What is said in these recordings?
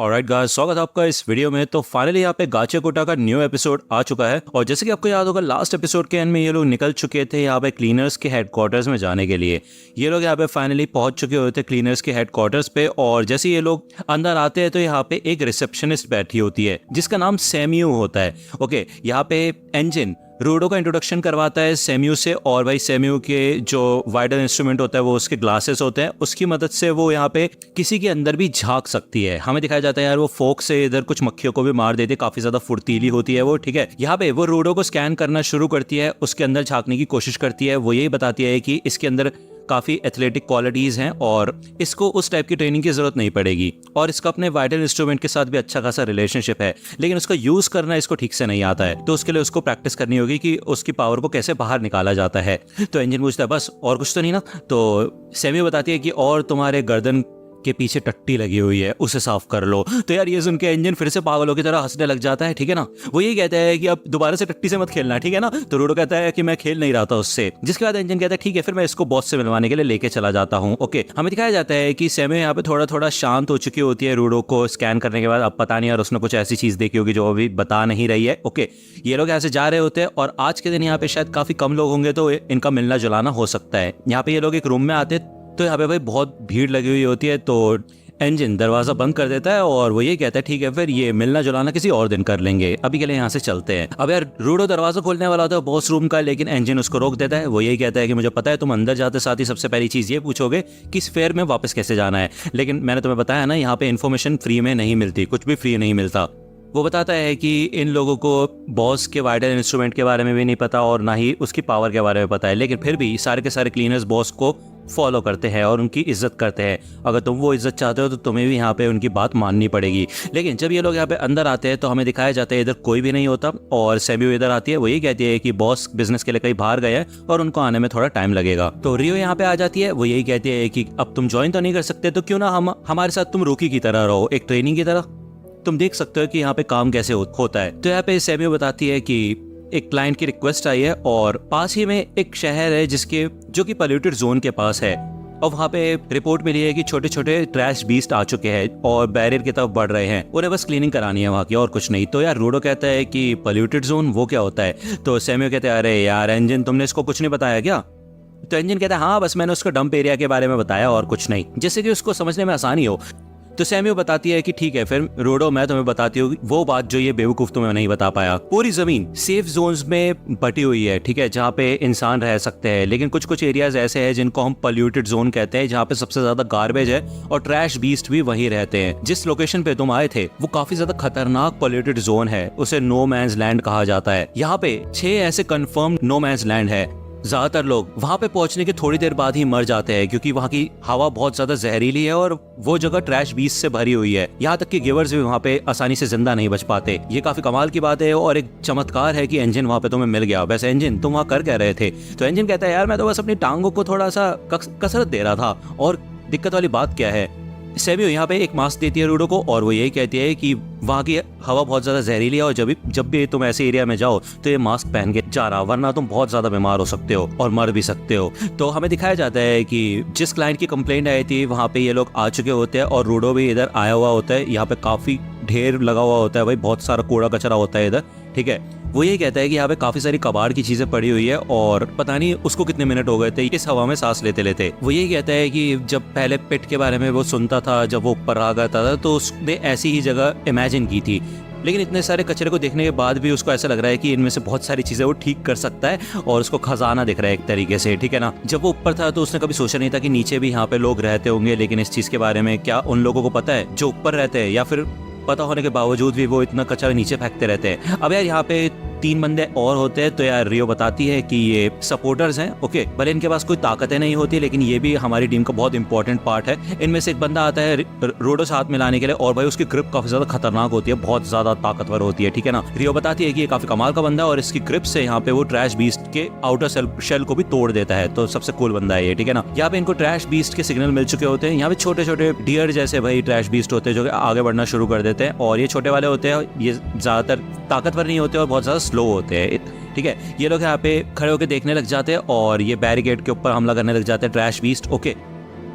Alright guys, स्वागत है आपका इस वीडियो में। तो फाइनली यहाँ पे गाचाकुटा का न्यू एपिसोड आ चुका है और जैसे कि आपको याद होगा लास्ट एपिसोड के एंड में ये लोग निकल चुके थे यहाँ पे क्लीनर्स के हेडक्वार्टर्स में जाने के लिए। ये लोग यहाँ पे फाइनली पहुंच चुके होते थे क्लीनर्स के हेडक्वार्टर्स पे और जैसे ये लोग अंदर आते हैं तो यहाँ पे एक रिसेप्शनिस्ट बैठी होती है जिसका नाम सैम्यू होता है। ओके, यहाँ पे एंजिन रूडो का इंट्रोडक्शन करवाता है सैम्यू से और भाई सैम्यू के जो वाइडर इंस्ट्रूमेंट होता है वो उसके ग्लासेस होते हैं, उसकी मदद से वो यहाँ पे किसी के अंदर भी झांक सकती है। हमें दिखाया जाता है यार वो फोक से इधर कुछ मक्खियों को भी मार देती है, काफी ज्यादा फुर्तीली होती है वो। ठीक है, यहाँ पे वो रूडो को स्कैन करना शुरू करती है, उसके अंदर झांकने की कोशिश करती है। वो यही बताती है कि इसके अंदर काफ़ी एथलेटिक क्वालिटीज़ हैं और इसको उस टाइप की ट्रेनिंग की ज़रूरत नहीं पड़ेगी और इसका अपने वाइटल इंस्ट्रूमेंट के साथ भी अच्छा खासा रिलेशनशिप है, लेकिन उसका यूज़ करना इसको ठीक से नहीं आता है। तो उसके लिए उसको प्रैक्टिस करनी होगी कि उसकी पावर को कैसे बाहर निकाला जाता है। तो इंजन पूछता है बस और कुछ तो नहीं ना। तो सैम्यू बताती है कि और तुम्हारे गर्दन के पीछे टट्टी लगी हुई है, उसे साफ कर लो। तो यार ये सुन के इंजन फिर से पागलों की तरह हंसने लग जाता है। ठीक है ना, वो यही कहता है कि अब दोबारा से टट्टी से मत खेलना, ठीक है ना। तो रूडो कहता है कि मैं खेल नहीं रहा था उससे, जिसके बाद इंजन कहता है ठीक है फिर मैं इसको बॉस से मिलवाने के लिए लेके चला जाता हूँ। ओके, हमें दिखाया जाता है कि सैम्यू यहाँ पे थोड़ा थोड़ा शांत हो चुकी होती है रूडो को स्कैन करने के बाद। अब पता नहीं यार उसने कुछ ऐसी चीज देखी होगी जो अभी बता नहीं रही है। ओके, ये लोग यहाँ से जा रहे होते हैं और आज के दिन यहाँ पे शायद काफी कम लोग होंगे तो इनका मिलना जुलाना हो सकता है। यहाँ पे ये लोग एक रूम में आते तो यहाँ पे भाई बहुत भीड़ लगी हुई होती है। तो इंजन दरवाजा बंद कर देता है और वो ये कहता है ठीक है फिर ये मिलना जुलाना किसी और दिन कर लेंगे, अभी के लिए यहाँ से चलते हैं। अब यार रूडो दरवाजा खोलने वाला होता है बॉस रूम का, लेकिन इंजन उसको रोक देता है। वो यही कहता है कि मुझे पता है तुम अंदर जाते साथ ही सबसे पहली चीज ये पूछोगे कि इस फेयर में वापस कैसे जाना है, लेकिन मैंने तुम्हें बताया ना यहाँ पे इन्फॉर्मेशन फ्री में नहीं मिलती, कुछ भी फ्री नहीं मिलता। वो बताता है कि इन लोगों को बॉस के वाइडर इंस्ट्रूमेंट के बारे में भी नहीं पता और ना ही उसकी पावर के बारे में पता है, लेकिन फिर भी सारे के सारे क्लीनर्स बॉस को फॉलो करते हैं और उनकी इज्जत करते हैं। अगर तुम वो इज्जत चाहते हो तो तुम्हें भी यहाँ पे उनकी बात माननी पड़ेगी। लेकिन जब ये लोग यहाँ पे अंदर आते हैं तो हमें दिखाया जाता है इधर कोई भी नहीं होता और सैम्यू इधर आती है। वो ये कहती है कि बॉस बिजनेस के लिए कहीं बाहर गए हैं और उनको आने में थोड़ा टाइम लगेगा। तो रियो यहाँ पे आ जाती है। वो यही कहती है कि अब तुम ज्वाइन तो नहीं कर सकते तो क्यों ना हम हमारे साथ तुम रूकी की तरह रहो, एक ट्रेनिंग की तरह तुम देख सकते हो कि यहाँ पे काम कैसे होता है। तो यहाँ पे सैम्यू बताती है कि एक क्लाइंट की रिक्वेस्ट आई है और पास ही में एक शहर है जो कि पोल्यूटेड जोन के पास है और वहाँ पे रिपोर्ट मिली है कि छोटे छोटे ट्रैश बीस्ट आ चुके हैं और बैरियर की तरफ बढ़ रहे हैं, उन्हें बस क्लीनिंग करानी है वहाँ की और कुछ नहीं। तो यार रूडो कहता है कि पोल्यूटेड जोन वो क्या होता है। तो सैम्यू कहते हैं अरे यार इंजन तुमने इसको कुछ नहीं बताया क्या। तो इंजन कहता है हाँ बस मैंने उसको डंप एरिया के बारे में बताया और कुछ नहीं, जिससे कि उसको समझने में आसानी हो। तो सैम्यू बताती है कि ठीक है फिर रूडो मैं तुम्हें बताती हूँ वो बात जो ये बेवकूफ तुम्हें नहीं बता पाया। पूरी जमीन सेफ जोन्स में बटी हुई है, ठीक है, जहाँ पे इंसान रह सकते हैं, लेकिन कुछ कुछ एरियाज ऐसे हैं जिनको हम पोल्यूटेड जोन कहते हैं, जहाँ पे सबसे ज्यादा गार्बेज है और ट्रैश बीस्ट भी वहीं रहते हैं। जिस लोकेशन पे तुम आए थे वो काफी ज्यादा खतरनाक पोल्यूटेड जोन है, उसे नो मैंस लैंड कहा जाता है। यहाँ पे 6 ऐसे कंफर्म नो मैंस लैंड है। ज्यादातर लोग वहां पे पहुंचने के थोड़ी देर बाद ही मर जाते हैं क्योंकि वहां की हवा बहुत ज्यादा जहरीली है और वो जगह ट्रैश बीस्ट से भरी हुई है। यहाँ तक कि गिवर्स भी वहां पे आसानी से जिंदा नहीं बच पाते। ये काफी कमाल की बात है और एक चमत्कार है कि इंजन वहां पे तुम्हें मिल गया। वैसे इंजन तुम वहां कर क्या रहे थे। तो इंजन कहता है यार मैं तो बस अपनी टांगों को थोड़ा सा कसरत दे रहा था और दिक्कत वाली बात क्या है। सैम्यू यहाँ पे एक मास्क देती है रूडो को और वो यही कहती है कि वहाँ की हवा बहुत ज्यादा जहरीली है और जब भी तुम ऐसे एरिया में जाओ तो ये मास्क पहन के जा रहा, वरना तुम बहुत ज्यादा बीमार हो सकते हो और मर भी सकते हो। तो हमें दिखाया जाता है कि जिस क्लाइंट की कंप्लेंट आई थी वहाँ पे ये लोग आ चुके होते हैं और रूडो भी इधर आया हुआ होता है। यहाँ पे काफी ढेर लगा हुआ होता है भाई, बहुत सारा कूड़ा कचरा होता है इधर। ठीक है, वो ये कहता है कि यहाँ पे काफी सारी कबाड़ की चीजें पड़ी हुई है और पता नहीं उसको कितने मिनट हो गए थे इस हवा में सांस लेते लेते। वो ये कहता है कि जब पहले पिट के बारे में वो सुनता था, जब वो ऊपर आ करता था तो उसने ऐसी ही जगह इमेजिन की थी, लेकिन इतने सारे कचरे को देखने के बाद भी उसको ऐसा लग रहा है कि इनमें से बहुत सारी चीजें वो ठीक कर सकता है और उसको खजाना दिख रहा है एक तरीके से। ठीक है ना, जब वो ऊपर था तो उसने कभी सोचा नहीं था कि नीचे भी यहाँ पे लोग रहते होंगे, लेकिन इस चीज के बारे में क्या उन लोगों को पता है जो ऊपर रहते हैं, या फिर पता होने के बावजूद भी वो इतना कचरा नीचे फेंकते रहते हैं। अब यार यहाँ पे 3 बंदे और होते हैं। तो यार रियो बताती है कि ये सपोर्टर्स हैं। ओके, भले इनके पास कोई ताकतें नहीं होती लेकिन ये भी हमारी टीम का बहुत इंपॉर्टेंट पार्ट है। इनमें से एक बंदा आता है रोडो से हाथ मिलाने के लिए और भाई उसकी ग्रिप काफी ज्यादा खतरनाक होती है, बहुत ज्यादा ताकतवर होती है। ठीक है ना, रियो बताती है कि ये काफी कमाल का बंदा है और इसकी ग्रिप से यहाँ पे वो ट्रैश बीस्ट के आउटर शेल को भी तोड़ देता है। तो सबसे कूल बंदा है ये। ठीक है ना, यहाँ पे इनको ट्रैश बीस्ट के सिग्नल मिल चुके होते हैं। यहाँ पे छोटे छोटे डियर जैसे भाई ट्रैश बीस्ट होते हैं जो आगे बढ़ना शुरू कर देते हैं और ये छोटे वाले होते हैं, ये ज्यादातर ताकतवर नहीं होते और बहुत ज्यादा स्लो होते हैं। ठीक है, ये लोग यहाँ पे खड़े होकर देखने लग जाते हैं और ये बैरिकेड के ऊपर हमला करने लग जाते हैं ट्रैश बीस्ट। ओके,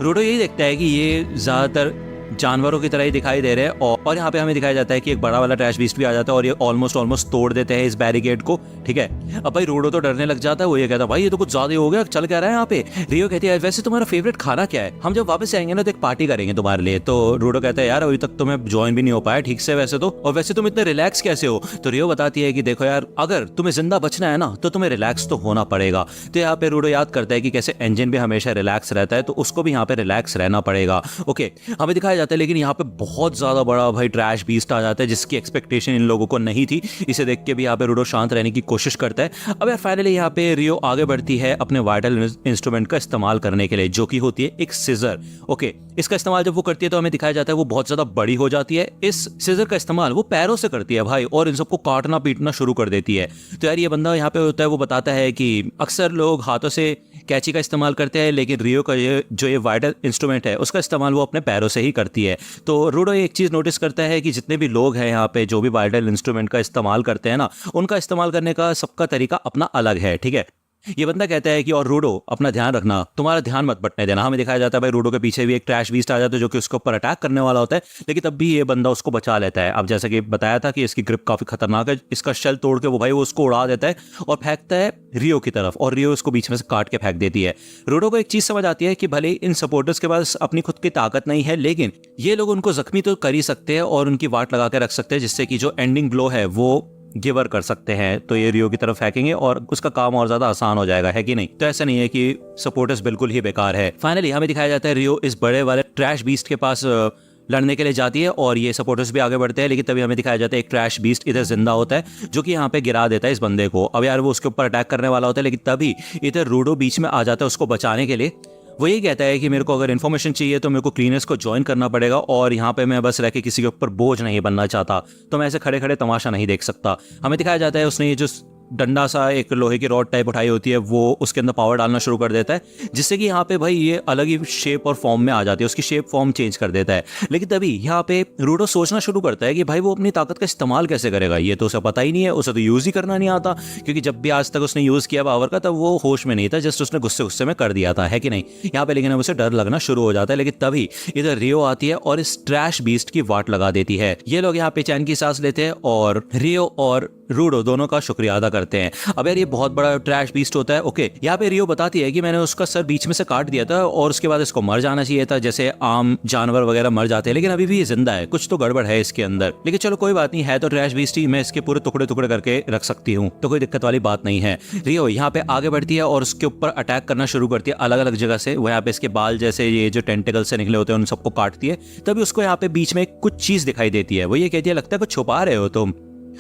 रूडो यही देखता है कि ये ज्यादातर जानवरों की तरह ही दिखाई दे रहे हैं। और यहाँ पे हमें दिखाया जाता है कि एक बड़ा वाला ट्रैश बीस्ट भी आ जाता है और ये ऑलमोस्ट तोड़ देते हैं इस बैरिकेड को, ठीक है। अब भाई रोडो तो डरने लग जाता है, वो ये कहता है भाई ये तो कुछ ज्यादा हो गया, चल क्या रहा है यहाँ पे। रियो कहती है वैसे तुम्हारा फेवरेट खाना क्या है, हम जब वापस आएंगे ना तो एक पार्टी करेंगे तुम्हारे लिए। तो रोडो कहता है यार अभी तक तो मैं ज्वाइन भी नहीं हो पाया ठीक से वैसे तो, और वैसे तुम इतने रिलैक्स कैसे हो। तो रियो बताती है कि देखो यार अगर तुम्हें जिंदा बचना है ना तो तुम्हें रिलैक्स तो होना पड़ेगा। तो यहाँ पे रोडो याद करता है कि कैसे इंजन भी हमेशा रिलैक्स रहता है, तो उसको भी यहाँ पे रिलैक्स रहना पड़ेगा। ओके, हमें दिखाया जाता है लेकिन यहाँ पे बहुत ज्यादा बड़ा भाई ट्रैश बीस्ट आ जाता है जिसकी एक्सपेक्टेशन इन लोगों को नहीं थी। इसे देख के भी यहाँ पे रोडो शांत रहने की कोशिश करता है। अब यार फाइनली यहाँ पे रियो आगे बढ़ती है अपने वाइटल इंस्ट्रूमेंट का इस्तेमाल करने के लिए, जो कि होती है एक सीजर। ओके, इसका इस्तेमाल जब वो करती है तो हमें दिखाया जाता है वो बहुत ज्यादा बड़ी हो जाती है। इस सीजर का इस्तेमाल वो पैरों से करती है भाई, और इन सबको काटना पीटना शुरू कर देती है। तो यार ये बंदा यहाँ पे होता है वो बताता है कि अक्सर लोग हाथों से कैंची का इस्तेमाल करते हैं, लेकिन रियो का ये वाइटल इंस्ट्रूमेंट है उसका इस्तेमाल वो अपने पैरों से ही करती है। तो रोडो एक चीज नोटिस करता है कि जितने भी लोग हैं यहाँ पे जो भी वाइटल इंस्ट्रूमेंट का इस्तेमाल करते हैं ना, उनका इस्तेमाल करने का सबका तरीका अपना अलग है, ठीक है। ये बंदा कहता है कि और रोडो अपना ध्यान रखना, तुम्हारा ध्यान मत बटने देना। हमें दिखाया जाता है भाई रोडो के पीछे भी एक ट्रैश बीस्ट आ जाता है जो कि उसके ऊपर अटैक करने वाला होता है, लेकिन तब भी ये बंदा उसको बचा लेता है। अब जैसा कि बताया था कि इसकी ग्रिप काफी खतरनाक है, इसका शेल तोड़ के वो भाई वो उसको उड़ा देता है और फेंकता है रियो की तरफ, और रियो उसको बीच में से काट के फेंक देती है। रोडो को एक चीज समझ आती है कि भले इन सपोर्टर्स के पास अपनी खुद की ताकत नहीं है, लेकिन ये लोग उनको जख्मी तो कर ही सकते हैं और उनकी वाट लगा के रख सकते हैं, जिससे कि जो एंडिंग ब्लो है वो गिवर कर सकते हैं। तो ये रियो की तरफ फेंकेंगे और उसका काम और ज्यादा आसान हो जाएगा, है कि नहीं। तो ऐसा नहीं है कि सपोर्टर्स बिल्कुल ही बेकार है। फाइनली हमें दिखाया जाता है रियो इस बड़े वाले ट्रैश बीस्ट के पास लड़ने के लिए जाती है और ये सपोर्टर्स भी आगे बढ़ते हैं, लेकिन तभी हमें दिखाया जाता है एक ट्रैश बीस्ट इधर जिंदा होता है जो कि यहाँ पे गिरा देता है इस बंदे को। अब यार वो उसके ऊपर अटैक करने वाला होता है, लेकिन तभी इधर रोडो बीच में आ जाता है उसको बचाने के लिए। वो यही कहता है कि मेरे को अगर इन्फॉर्मेशन चाहिए तो मेरे को क्लीनर्स को ज्वाइन करना पड़ेगा, और यहाँ पे मैं बस रह के किसी के ऊपर बोझ नहीं बनना चाहता, तो मैं ऐसे खड़े खड़े तमाशा नहीं देख सकता। हमें दिखाया जाता है उसने ये जो डंडा सा एक लोहे की रॉड टाइप उठाई होती है वो उसके अंदर पावर डालना शुरू कर देता है, जिससे कि यहाँ पे भाई ये अलग ही शेप और फॉर्म में आ जाती है, उसकी शेप फॉर्म चेंज कर देता है। लेकिन तभी यहाँ पे रोडो सोचना शुरू करता है कि भाई वो अपनी ताकत का इस्तेमाल कैसे करेगा, ये तो उसे पता ही नहीं है, उसे तो यूज ही करना नहीं आता, क्योंकि जब भी आज तक उसने यूज किया पावर का तब वो होश में नहीं था, जस्ट उसने गुस्से में कर दिया था, है कि नहीं। यहाँ पे लेकिन उसे डर लगना शुरू हो जाता है, लेकिन तभी इधर रियो आती है और इस ट्रैश बीस्ट की वाट लगा देती है। ये लोग यहाँ पे चैन की सांस लेते हैं और रियो और रोडो दोनों का शुक्रिया अदा करते हैं। अब यार ये बहुत बड़ा ट्रैश बीस्ट होता है। ओके, यहाँ पे रियो बताती है कि मैंने उसका सर बीच में से काट दिया था और उसके बाद इसको मर जाना चाहिए था, जैसे आम जानवर वगैरह मर जाते हैं, लेकिन अभी भी ये जिंदा है, कुछ तो गड़बड़ है इसके अंदर। लेकिन चलो कोई बात नहीं, है तो ट्रैश बीस्ट ही, मैं इसके पूरे टुकड़े टुकड़े करके रख सकती हूँ, तो कोई दिक्कत वाली बात नहीं है। रियो यहाँ पे आगे बढ़ती है और उसके ऊपर अटैक करना शुरू करती है अलग अलग जगह से। वो यहाँ पे इसके बाल जैसे ये जो टेंटिकल से निकले होते हैं उन सबको काटती है। तभी उसको यहाँ पे बीच में कुछ चीज दिखाई देती है, वो ये कहती है लगता है कुछ छुपा रहे हो तुम।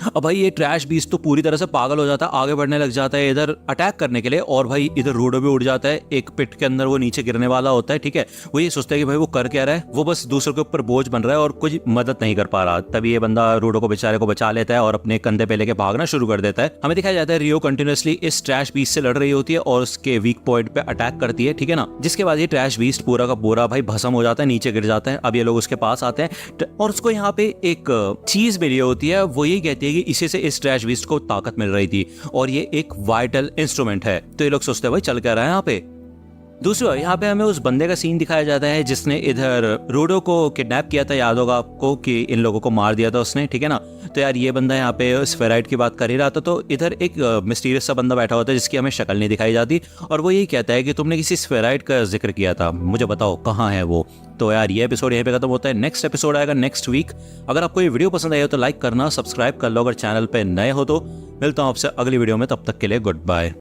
अब भाई ये ट्रैश बीस्ट तो पूरी तरह से पागल हो जाता है, आगे बढ़ने लग जाता है इधर अटैक करने के लिए, और भाई इधर रोडो भी उड़ जाता है, एक पिट के अंदर वो नीचे गिरने वाला होता है, ठीक है। वो ये सोचता है कि भाई वो कर क्या रहा है, वो बस दूसरों के ऊपर बोझ बन रहा है और कुछ मदद नहीं कर पा रहा। तभी ये बंदा रोडो को बेचारे को बचा लेता है और अपने कंधे पे लेके भागना शुरू कर देता है। हमें दिखाया जाता है रियो कंटिन्यूअसली इस ट्रैश बीस्ट से लड़ रही होती है और उसके वीक पॉइंट पे अटैक करती है, ठीक है ना। जिसके बाद ये ट्रैश बीस्ट पूरा का पूरा भाई भस्म हो जाता है, नीचे गिर जाता है। अब ये लोग उसके पास आते हैं और उसको यहाँ पे एक चीज मिली होती है, वो यही कहती है कि इसी से इस ट्रैश बीस्ट को ताकत मिल रही थी और ये एक वाइटल इंस्ट्रूमेंट है। तो ये लोग सोचते हैं भाई चल क्या रहा है यहाँ पे। दूसरा यहाँ पे हमें उस बंदे का सीन दिखाया जाता है जिसने इधर रोडो को किडनैप किया था, याद होगा आपको कि इन लोगों को मार दिया था उसने, ठीक है ना। तो यार ये बंदा यहाँ पे स्फेराइट की बात कर ही रहा था, तो इधर एक मिस्टीरियस सा बंदा बैठा होता है जिसकी हमें शक्ल नहीं दिखाई जाती, और वो यही कहता है कि तुमने किसी स्फेराइट का जिक्र किया था, मुझे बताओ कहाँ है वो। तो यार ये एपिसोड यहीं पे खत्म होता है, नेक्स्ट एपिसोड आएगा नेक्स्ट वीक। अगर आपको ये वीडियो पसंद आई हो तो लाइक करना, सब्सक्राइब कर लो अगर चैनल पे नए हो तो। मिलता हूँ आपसे अगली वीडियो में, तब तक के लिए गुड बाय।